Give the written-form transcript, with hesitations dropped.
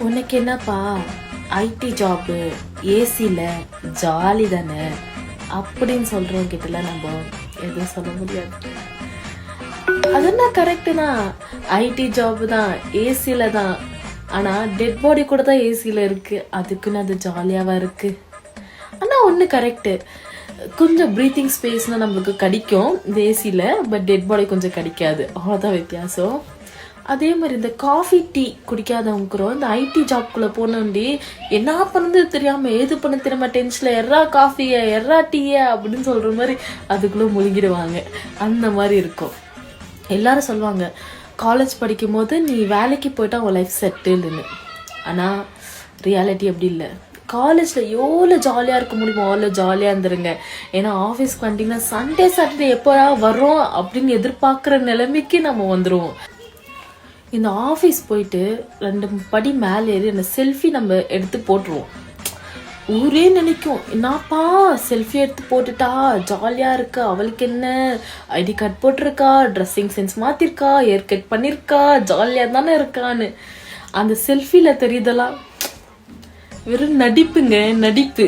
உனக்கு என்னப்பா ID job ஏசில jolly தானே அப்படின்னு சொல்றவங்க கிட்டல நம்ம எதுவும் சொல்ல முடியாது. அதெல்லாம் கரெக்டு தான். ஐடி ஜாப் தான், ஏசில தான். ஆனா டெட் பாடி கூட தான் ஏசில இருக்கு, அதுக்குன்னு அது ஜாலியாவா இருக்கு. ஆனா ஒண்ணு கரெக்டு, கொஞ்சம் ப்ரீத்திங் ஸ்பேஸ்னா நம்மளுக்கு கிடைக்கும் இந்த ஏசில, பட் டெட் பாடி கொஞ்சம் கிடைக்காது, அவ்வளோதான் வித்தியாசம். அதே மாதிரி இந்த காஃபி டீ குடிக்காதவங்கிறோம் இந்த ஐடி ஜாப்குள்ள போனோண்டி என்ன பண்ணது தெரியாம ஏது பண்ண தெரியாம டென்ஷன்ல எறா காஃபிய எறா டீய அப்படின்னு சொல்ற மாதிரி அதுக்குள்ள முழுங்கிடுவாங்க. அந்த மாதிரி இருக்கும். எல்லாரும் சொல்லுவாங்க காலேஜ் படிக்கும் போது நீ வேலைக்கு போயிட்டா உன் லைஃப் செட்டில்னு. ஆனா ரியாலிட்டி அப்படி இல்லை. காலேஜில் எவ்வளோ ஜாலியாக இருக்க முடியுமோ அவ்வளோ ஜாலியாக இருந்துருங்க. ஏன்னா ஆஃபீஸ்க்கு வந்துட்டிங்கன்னா சண்டே சாட்டர்டே எப்போ வரும் அப்படின்னு எதிர்பார்க்குற நிலைமைக்கு நம்ம வந்துடுவோம். இந்த ஆஃபீஸ் போயிட்டு 2 படி மேலே ஏறி அந்த செல்ஃபி நம்ம எடுத்து போட்டுருவோம். ஊரே நினைக்கும் என்னப்பா செல்ஃபி எடுத்து போட்டுட்டா ஜாலியாக இருக்கா, அவளுக்கு என்ன ஐடி கார்டு போட்டிருக்கா, ட்ரெஸ்ஸிங் சென்ஸ் மாற்றிருக்கா, ஹேர் கட் பண்ணியிருக்கா, ஜாலியாக தானே இருக்கான்னு. அந்த செல்ஃபியில் தெரியுதெல்லாம் வெறும் நடிப்புங்க, நடிப்பு.